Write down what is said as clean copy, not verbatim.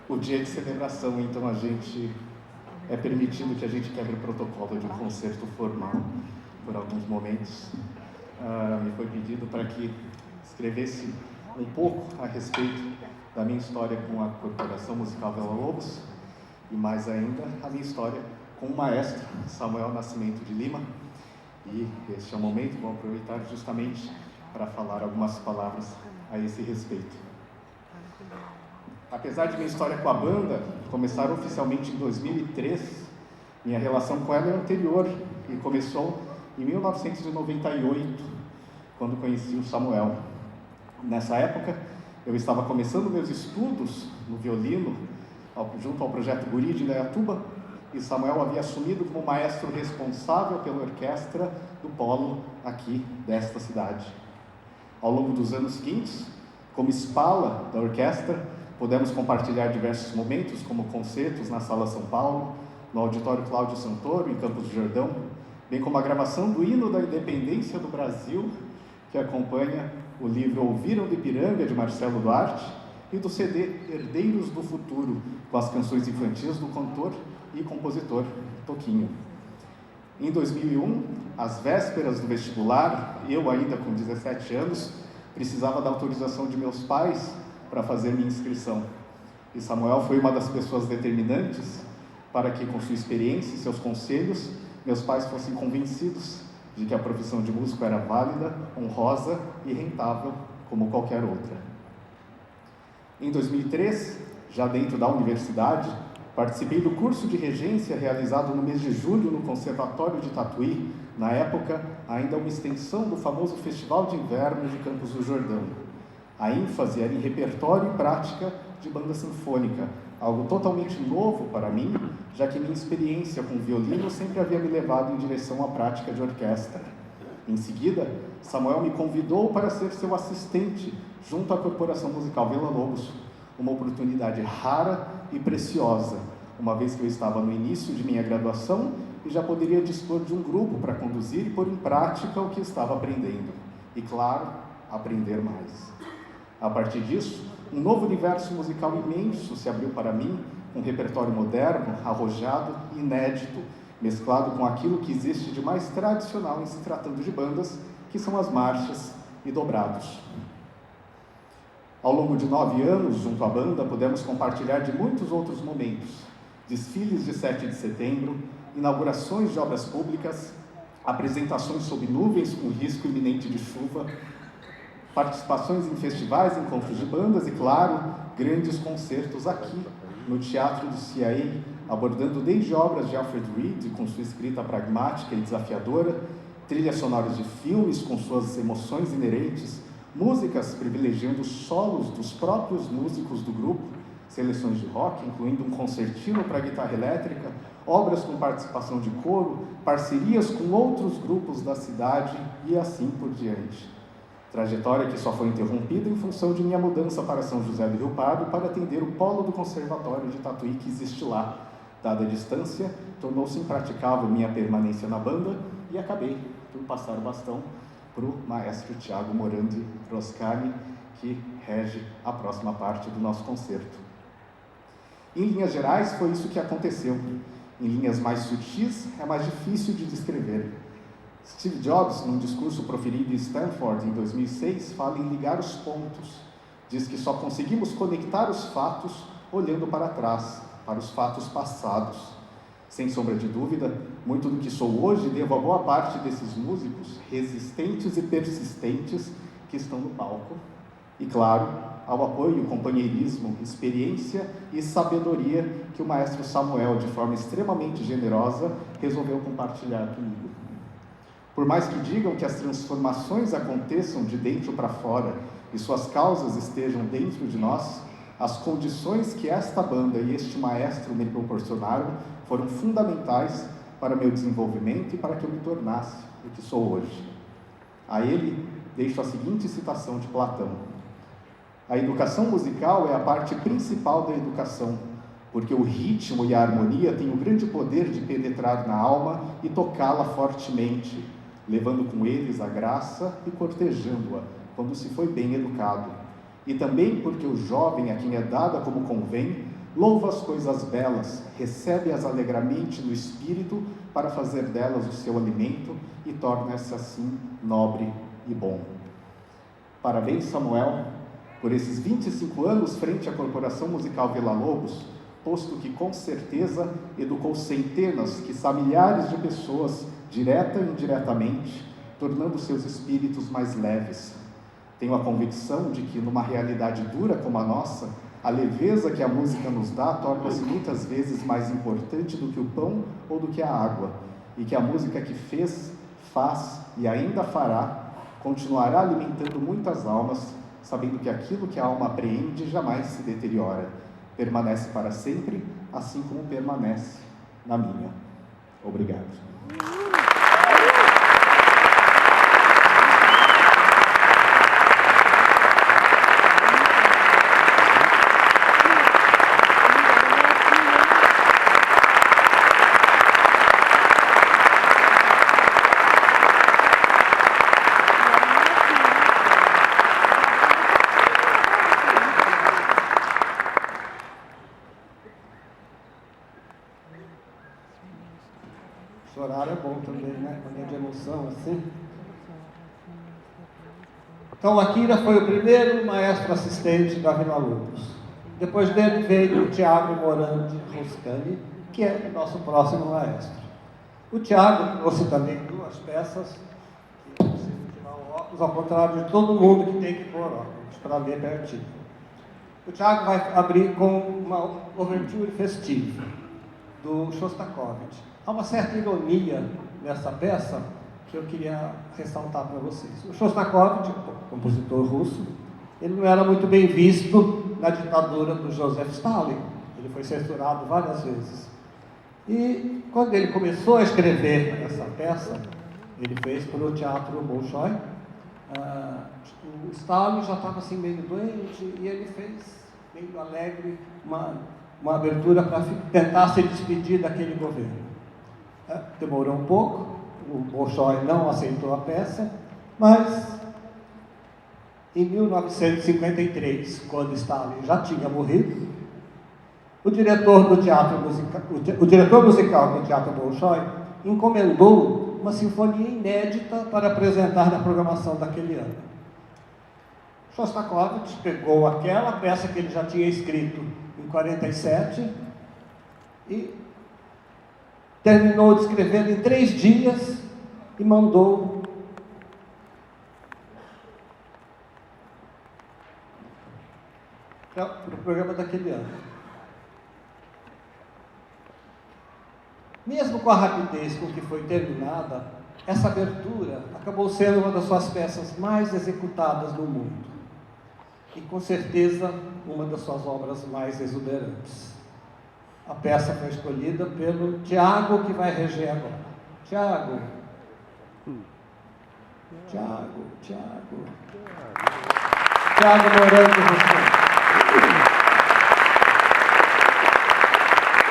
O dia de celebração, então é permitido que a gente quebre o protocolo de um concerto formal por alguns momentos. Me foi pedido para que escrevesse um pouco a respeito da minha história com a Corporação Musical Vila Lobos e mais ainda a minha história com o maestro Samuel Nascimento de Lima. E este é o momento, vou aproveitar justamente para falar algumas palavras a esse respeito. Apesar de minha história com a banda começar oficialmente em 2003, minha relação com ela é anterior e começou em 1998, quando conheci o Samuel. Nessa época, eu estava começando meus estudos no violino, junto ao Projeto Guri de Indaiatuba, e Samuel havia assumido como maestro responsável pela orquestra do polo aqui desta cidade. Ao longo dos anos seguintes, como espala da orquestra, pudemos compartilhar diversos momentos, como concertos na Sala São Paulo, no Auditório Cláudio Santoro, em Campos do Jordão, bem como a gravação do Hino da Independência do Brasil, que acompanha o livro Ouviram de Ipiranga, de Marcelo Duarte, e do CD Herdeiros do Futuro, com as canções infantis do cantor e compositor Toquinho. Em 2001, às vésperas do vestibular, eu ainda com 17 anos, precisava da autorização de meus pais para fazer minha inscrição. E Samuel foi uma das pessoas determinantes para que, com sua experiência e seus conselhos, meus pais fossem convencidos de que a profissão de músico era válida, honrosa e rentável como qualquer outra. Em 2003, já dentro da universidade, participei do curso de regência realizado no mês de julho no Conservatório de Tatuí, na época ainda uma extensão do famoso Festival de Inverno de Campos do Jordão. A ênfase era em repertório e prática de banda sinfônica, algo totalmente novo para mim, já que minha experiência com violino sempre havia me levado em direção à prática de orquestra. Em seguida, Samuel me convidou para ser seu assistente junto à Corporação Musical Vila Lobos, uma oportunidade rara e preciosa, uma vez que eu estava no início de minha graduação e já poderia dispor de um grupo para conduzir e pôr em prática o que estava aprendendo. E, claro, aprender mais. A partir disso, um novo universo musical imenso se abriu para mim, um repertório moderno, arrojado e inédito, mesclado com aquilo que existe de mais tradicional em se tratando de bandas, que são as marchas e dobrados. Ao longo de 9 anos, junto à banda, pudemos compartilhar de muitos outros momentos: desfiles de 7 de setembro, inaugurações de obras públicas, apresentações sob nuvens com risco iminente de chuva, participações em festivais, encontros de bandas e, claro, grandes concertos aqui, no Teatro do CIA, abordando desde obras de Alfred Reed, com sua escrita pragmática e desafiadora, trilhas sonoras de filmes com suas emoções inerentes, músicas privilegiando solos dos próprios músicos do grupo, seleções de rock, incluindo um concertino para guitarra elétrica, obras com participação de coro, parcerias com outros grupos da cidade e assim por diante. Trajetória que só foi interrompida em função de minha mudança para São José do Rio Pardo para atender o polo do Conservatório de Tatuí que existe lá. Dada a distância, tornou-se impraticável minha permanência na banda e acabei por passar o bastão para o maestro Tiago Morandi Roscani, que rege a próxima parte do nosso concerto. Em linhas gerais, foi isso que aconteceu. Em linhas mais sutis, é mais difícil de descrever. Steve Jobs, num discurso proferido em Stanford em 2006, fala em ligar os pontos. Diz que só conseguimos conectar os fatos olhando para trás, para os fatos passados. Sem sombra de dúvida, muito do que sou hoje devo a boa parte desses músicos resistentes e persistentes que estão no palco. E, claro, ao apoio, companheirismo, experiência e sabedoria que o maestro Samuel, de forma extremamente generosa, resolveu compartilhar comigo. Por mais que digam que as transformações aconteçam de dentro para fora e suas causas estejam dentro de nós, as condições que esta banda e este maestro me proporcionaram foram fundamentais para meu desenvolvimento e para que eu me tornasse o que sou hoje. A ele deixo a seguinte citação de Platão: a educação musical é a parte principal da educação, porque o ritmo e a harmonia têm o grande poder de penetrar na alma e tocá-la fortemente, levando com eles a graça e cortejando-a, quando se foi bem educado. e também porque o jovem a quem é dada como convém, louva as coisas belas, recebe-as alegremente no espírito para fazer delas o seu alimento e torna-se assim nobre e bom. Parabéns, Samuel, por esses 25 anos frente à Corporação Musical Villa-Lobos, posto que com certeza educou centenas, quiçá milhares de pessoas, direta e indiretamente, tornando seus espíritos mais leves. Tenho a convicção de que, numa realidade dura como a nossa, a leveza que a música nos dá torna-se muitas vezes mais importante do que o pão ou do que a água, e que a música que fez, faz e ainda fará, continuará alimentando muitas almas, sabendo que aquilo que a alma apreende jamais se deteriora, permanece para sempre, assim como permanece na minha. Obrigado. Chorar é bom também, né? Quando é de emoção, assim. Então, o Akira foi o primeiro maestro assistente da Villa-Lobos. Depois dele veio o Tiago Morandi Ruscani, que é o nosso próximo maestro. O Tiago trouxe também 2 peças, que precisam tirar o óculos, ao contrário de todo mundo que tem que pôr óculos, para ler pertinho. O Tiago vai abrir com uma ouverture festiva, do Shostakovich. Há uma certa ironia nessa peça que eu queria ressaltar para vocês. O Shostakovich, compositor russo, ele não era muito bem visto na ditadura do Joseph Stalin. Ele foi censurado várias vezes. E quando ele começou a escrever essa peça, ele fez para o Teatro Bolshoi. O Stalin já estava assim meio doente e ele fez, meio alegre, uma abertura para tentar se despedir daquele governo. Demorou um pouco, o Bolshoi não aceitou a peça, mas em 1953, quando Stalin já tinha morrido, o diretor musical do Teatro Bolshoi encomendou uma sinfonia inédita para apresentar na programação daquele ano. Shostakovich pegou aquela peça que ele já tinha escrito em 47 e terminou de escrever em 3 dias e mandou para o programa daquele ano. Mesmo com a rapidez com que foi terminada, essa abertura acabou sendo uma das suas peças mais executadas no mundo. E com certeza uma das suas obras mais exuberantes. A peça foi escolhida pelo Tiago, que vai reger agora. Tiago. Tiago Morandi Ruscani.